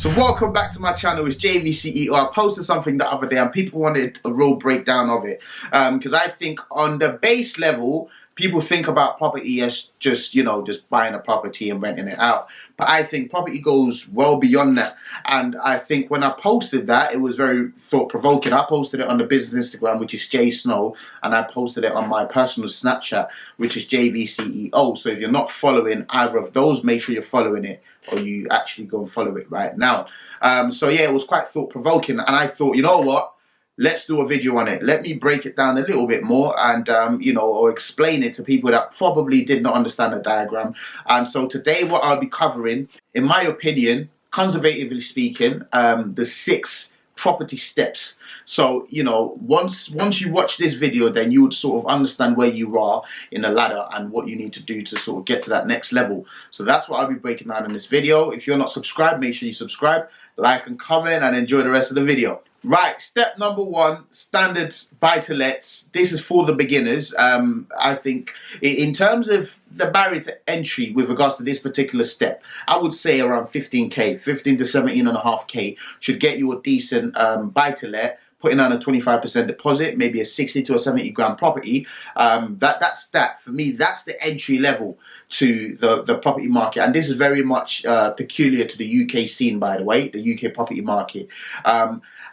So welcome back to my channel. It's JVceo. I posted something the other day and people wanted a real breakdown of it, because I think on the base level people think about property as just buying a property and renting it out, but I think property goes well beyond that. And I think when I posted that, it was very thought-provoking. I posted it on the business Instagram, which is JSnow, and I posted it on my personal Snapchat, which is JVceo. So if you're not following either of those, make sure you're following it, or you actually go and follow it right now. So yeah, it was quite thought-provoking, and I thought, you know what, let's do a video on it. Let me break it down a little bit more and or explain it to people that probably did not understand the diagram. And so today what I'll be covering, in my opinion, conservatively speaking, the 6 property steps. So, once you watch this video, then you would sort of understand where you are in the ladder and what you need to do to sort of get to that next level. So that's what I'll be breaking down in this video. If you're not subscribed, make sure you subscribe, like and comment, and enjoy the rest of the video. Right, step number 1, standard buy-to-lets. This is for the beginners. I think in terms of the barrier to entry with regards to this particular step, I would say around 15k, 15 to 17.5k should get you a decent buy-to-let. Putting on a 25% deposit, maybe a 60 to a 70 grand property. That's for me, that's the entry level to the property market. And this is very much peculiar to the UK scene, by the way, the UK property market.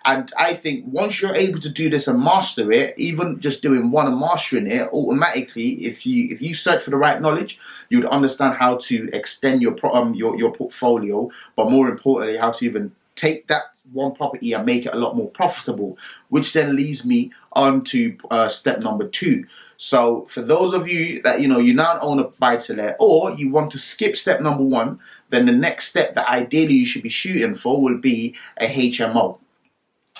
And I think once you're able to do this and master it, even just doing one and mastering it, automatically, if you search for the right knowledge, you would understand how to extend your portfolio, but more importantly, how to even take that one property and make it a lot more profitable, which then leads me on to step number 2. So for those of you that you now own a buy-to-let, or you want to skip step number 1, then the next step that ideally you should be shooting for will be a HMO.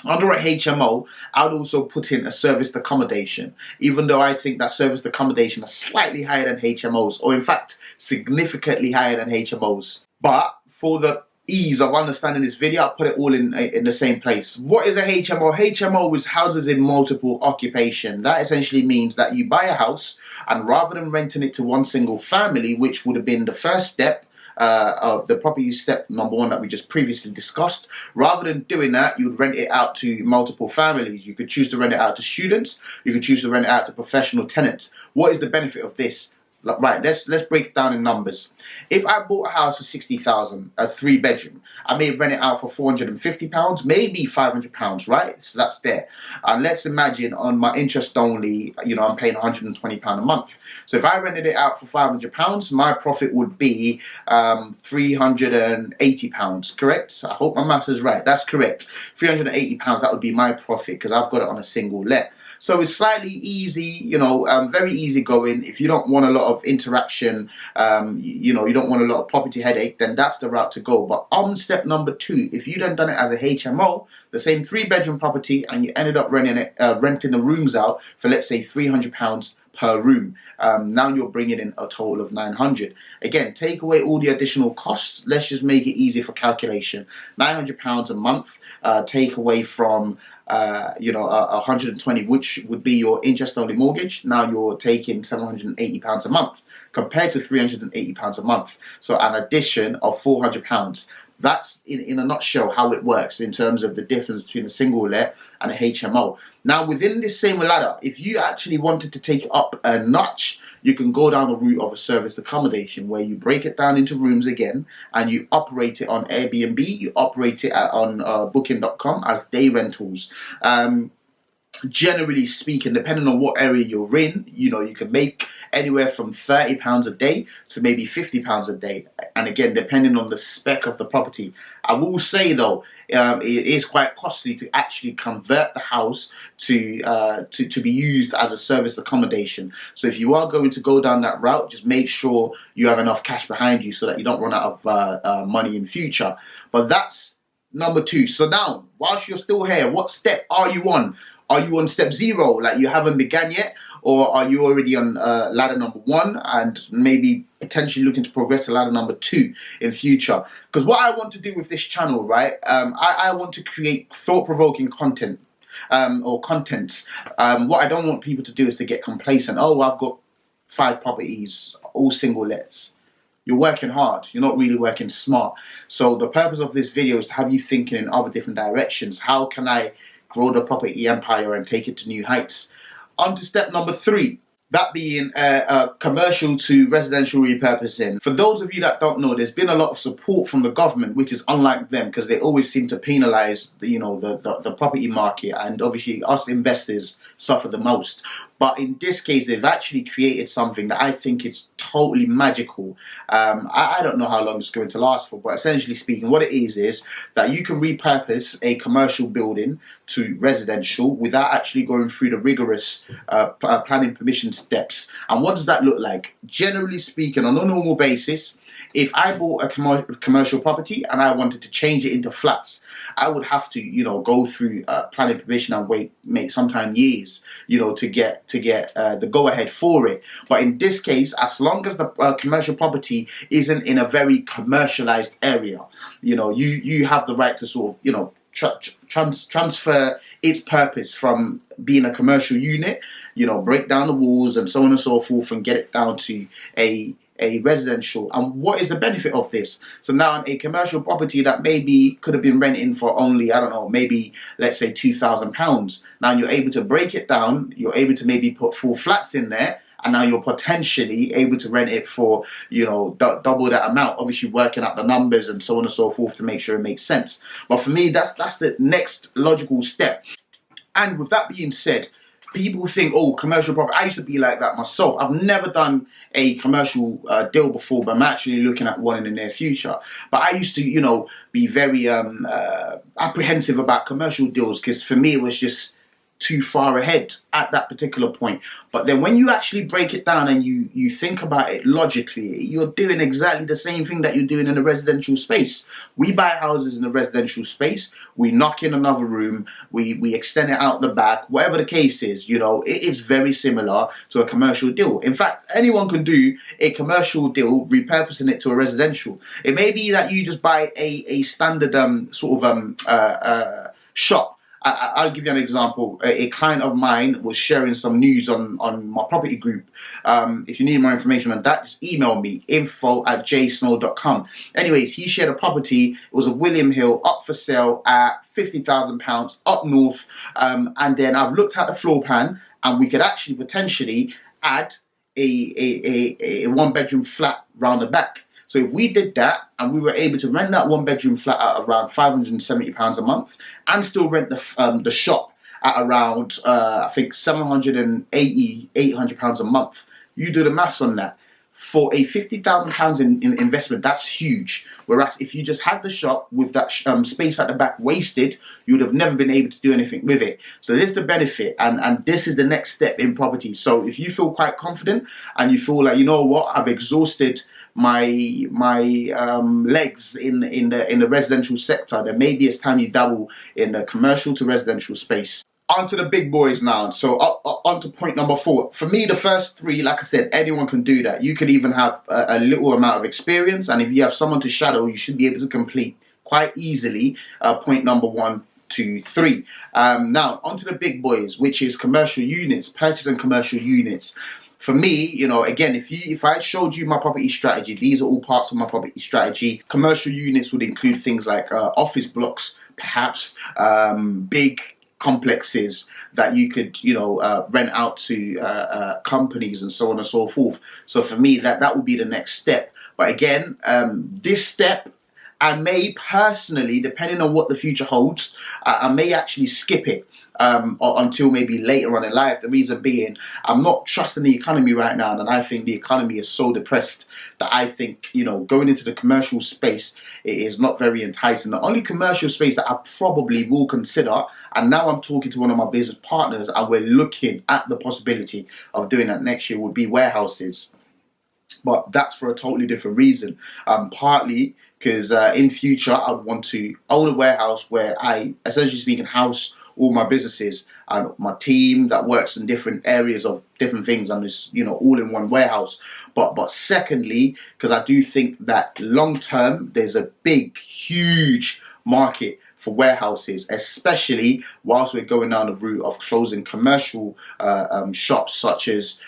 Under a HMO, I would also put in a serviced accommodation, even though I think that serviced accommodation is slightly higher than HMOs, or in fact significantly higher than HMOs. But for the ease of understanding this video, I'll put it all in the same place. What is a HMO? HMO is houses in multiple occupation. That essentially means that you buy a house, and rather than renting it to one single family, which would have been the first step of the property step number 1 that we just previously discussed, rather than doing that, you would rent it out to multiple families. You could choose to rent it out to students. You could choose to rent it out to professional tenants. What is the benefit of this? Right, let's break it down in numbers. If I bought a house for 60,000, a 3-bedroom, I may rent it out for £450, maybe £500, right? So that's there. And let's imagine on my interest only, I'm paying £120 a month. So if I rented it out for £500, my profit would be £380, correct? I hope my maths is right. That's correct. £380, that would be my profit because I've got it on a single let. So it's slightly easy, very easy going. If you don't want a lot of interaction, you don't want a lot of property headache, then that's the route to go. But on step number 2, if you then done it as a HMO, the same 3-bedroom property, and you ended up renting the rooms out for, let's say, £300 per room. Now you're bringing in a total of 900. Again, take away all the additional costs. Let's just make it easy for calculation. £900 a month, take away from 120, which would be your interest-only mortgage. Now you're taking £780 a month compared to £380 a month. So an addition of £400. That's in a nutshell how it works in terms of the difference between a single let and a HMO. Now within this same ladder, if you actually wanted to take it up a notch, you can go down the route of a serviced accommodation where you break it down into rooms again and you operate it on Airbnb, you operate it on booking.com as day rentals. Generally speaking, depending on what area you're in, you can make anywhere from £30 a day to maybe £50 a day. And again, depending on the spec of the property. I will say though, it is quite costly to actually convert the house to be used as a service accommodation. So if you are going to go down that route, just make sure you have enough cash behind you so that you don't run out of money in future. But that's number 2. So now, whilst you're still here, what step are you on? Are you on step 0, like you haven't begun yet? Or are you already on ladder number 1 and maybe potentially looking to progress to ladder number 2 in future? Because what I want to do with this channel, right, I want to create thought-provoking content or contents. What I don't want people to do is to get complacent. Oh, I've got 5 properties, all single lets. you're working hard. You're not really working smart. So the purpose of this video is to have you thinking in other different directions. How can I grow the property empire and take it to new heights? On to step number 3. That being commercial to residential repurposing. For those of you that don't know, there's been a lot of support from the government, which is unlike them, because they always seem to penalise the property market, and obviously us investors suffer the most. But in this case, they've actually created something that I think is totally magical. I don't know how long it's going to last for, but essentially speaking, what it is that you can repurpose a commercial building to residential without actually going through the rigorous planning permission steps. And what does that look like? Generally speaking, on a normal basis, if I bought a commercial property and I wanted to change it into flats, I would have to, go through planning permission and make sometimes years, to get the go ahead for it. But in this case, as long as the commercial property isn't in a very commercialized area, you have the right to sort of, transfer its purpose from being a commercial unit, break down the walls and so on and so forth, and get it down to a residential. And what is the benefit of this? So now a commercial property that maybe could have been renting for only, I don't know, maybe let's say £2,000. Now you're able to break it down, you're able to maybe put 4 flats in there, and now you're potentially able to rent it for, double that amount, obviously working out the numbers and so on and so forth to make sure it makes sense. But for me, that's the next logical step. And with that being said, people think, oh, commercial property. I used to be like that myself. I've never done a commercial deal before, but I'm actually looking at one in the near future. But I used to, be very apprehensive about commercial deals, because for me it was just too far ahead at that particular point. But then when you actually break it down and you think about it logically, you're doing exactly the same thing that you're doing in a residential space. We buy houses in a residential space, we knock in another room, we extend it out the back, whatever the case is, it is very similar to a commercial deal. In fact, anyone can do a commercial deal repurposing it to a residential. It may be that you just buy a standard shop. I'll give you an example. A client of mine was sharing some news on my property group. If you need more information on that, just email me, info@jsnow.com. Anyways, he shared a property. It was a William Hill, up for sale at £50,000, up north. And then I've looked at the floor plan, and we could actually potentially add a 1-bedroom flat round the back. So if we did that and we were able to rent that 1-bedroom flat at around £570 a month, and still rent the shop at around I think £780, £800 a month, you do the maths on that. For a £50,000 in investment, that's huge. Whereas if you just had the shop with that space at the back wasted, you would have never been able to do anything with it. So this is the benefit, and this is the next step in property. So if you feel quite confident and you feel like, I've exhausted my legs in the residential sector, then maybe it's time you dabble in the commercial to residential space. On to the big boys now. So on to point number 4. For me, the first 3, like I said, anyone can do that. You could even have a little amount of experience, and if you have someone to shadow, you should be able to complete quite easily point number 1 to 3. Now on to the big boys, which is commercial units, purchasing commercial units. For me, again, if I showed you my property strategy, these are all parts of my property strategy. Commercial units would include things like office blocks, perhaps big complexes that you could, rent out to companies and so on and so forth. So for me, that would be the next step. But again, this step, I may personally, depending on what the future holds, I may actually skip it. Until maybe later on in life. The reason being, I'm not trusting the economy right now, and I think the economy is so depressed that I think, going into the commercial space, it is not very enticing. The only commercial space that I probably will consider, and now I'm talking to one of my business partners and we're looking at the possibility of doing that next year, would be warehouses. But that's for a totally different reason. Partly because in future I'd want to own a warehouse where I, essentially speaking, house all my businesses and my team that works in different areas of different things, and it's all in one warehouse. But secondly, because I do think that long term there's a huge market for warehouses, especially whilst we're going down the route of closing commercial shops such as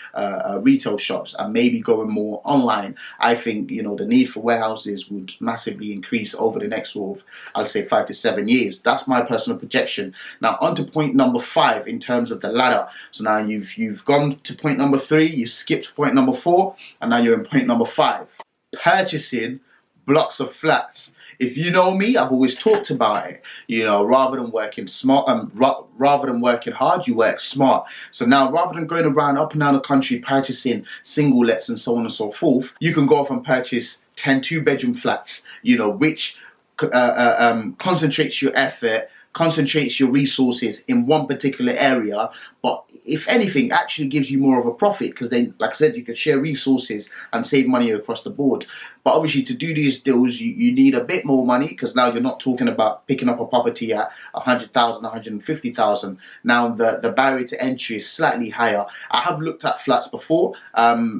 retail shops and maybe going more online. I think, you know, the need for warehouses would massively increase over the next sort of, I'd say, 5 to 7 years. That's my personal projection. Now, on to point number 5 in terms of the ladder. So now you've gone to point number 3, you skipped point number 4, and now you're in point number 5. Purchasing blocks of flats. If you know me, I've always talked about it. You know, rather than working smart, rather than working hard, you work smart. So now, rather than going around up and down the country purchasing single lets and so on and so forth, you can go off and purchase 10 2-bedroom flats. You know, which concentrates your effort, concentrates your resources in one particular area, but if anything, actually gives you more of a profit, because then, like I said, you could share resources and save money across the board. But obviously, to do these deals, you need a bit more money, because now you're not talking about picking up a property at 100,000, 150,000. Now the barrier to entry is slightly higher. I have looked at flats before,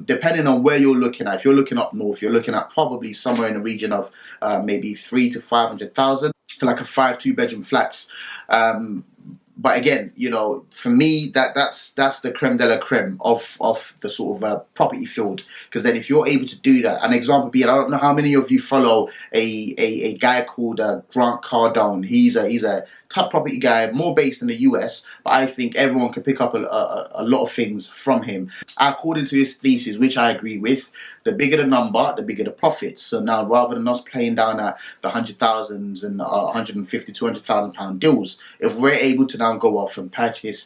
depending on where you're looking at. If you're looking up north, you're looking at probably somewhere in the region of maybe 300,000 to 500,000 for like a 5 2-bedroom flats. But again, you know, for me, that's the creme de la creme of the sort of property field. Because then if you're able to do that, an example being, I don't know how many of you follow a guy called Grant Cardone. He's a top property guy, more based in the US, but I think everyone can pick up a lot of things from him. According to his thesis, which I agree with, the bigger the number, the bigger the profits. So now, rather than us playing down at the 100,000s and 150, 200,000 pound deals, if we're able to now go off and purchase,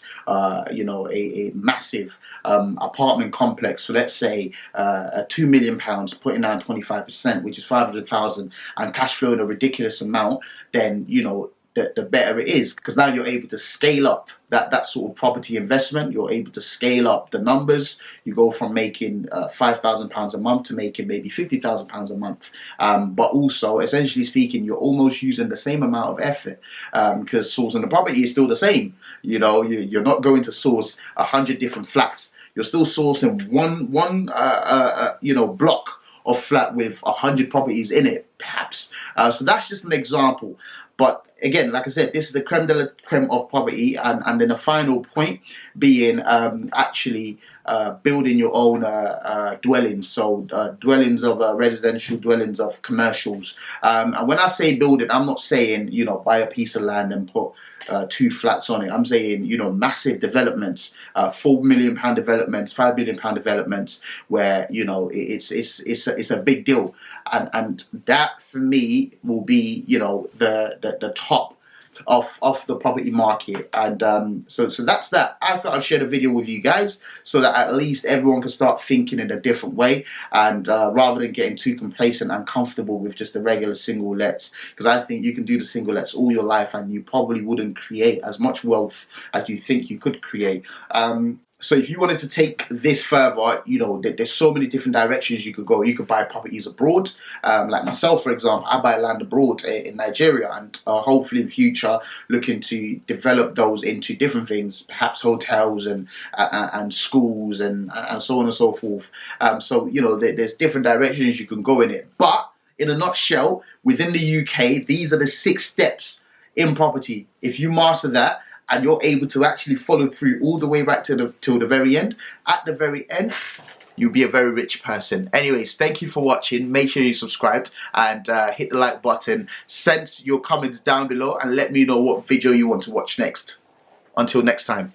you know, a massive apartment complex for, let's say, £2 million, putting down 25%, which is 500,000, and cash flowing a ridiculous amount, then, you know, the better it is, because now you're able to scale up that sort of property investment. You're able to scale up the numbers. You go from making £5,000 a month to making maybe £50,000 a month. But also, essentially speaking, you're almost using the same amount of effort, because sourcing the property is still the same. You know, you're not going to source 100 different flats. You're still sourcing one you know, block of flat with 100 properties in it, perhaps. So that's just an example. But again, like I said, this is the creme de la creme of property, and then the final point being actually building your own dwellings. So dwellings of residential, dwellings of commercials. And when I say building, I'm not saying, you know, buy a piece of land and put 2 flats on it. I'm saying, you know, massive developments, £4 million developments, £5 million developments, where, you know, it's a big deal, and that for me will be, you know, the top of the property market. And so that's that. I thought I'd share the video with you guys so that at least everyone can start thinking in a different way, and rather than getting too complacent and comfortable with just the regular single lets, because I think you can do the single lets all your life and you probably wouldn't create as much wealth as you think you could create. So if you wanted to take this further, you know, there's so many different directions you could go. You could buy properties abroad. Like myself, for example, I buy land abroad in Nigeria, and hopefully in future looking to develop those into different things, perhaps hotels and schools and so on and so forth. So, you know, there's different directions you can go in it. But in a nutshell, within the UK, these are the 6 steps in property. If you master that, and you're able to actually follow through all the way right till the very end, at the very end, you'll be a very rich person. Anyways, thank you for watching. Make sure you subscribed and hit the like button. Send your comments down below and let me know what video you want to watch next. Until next time.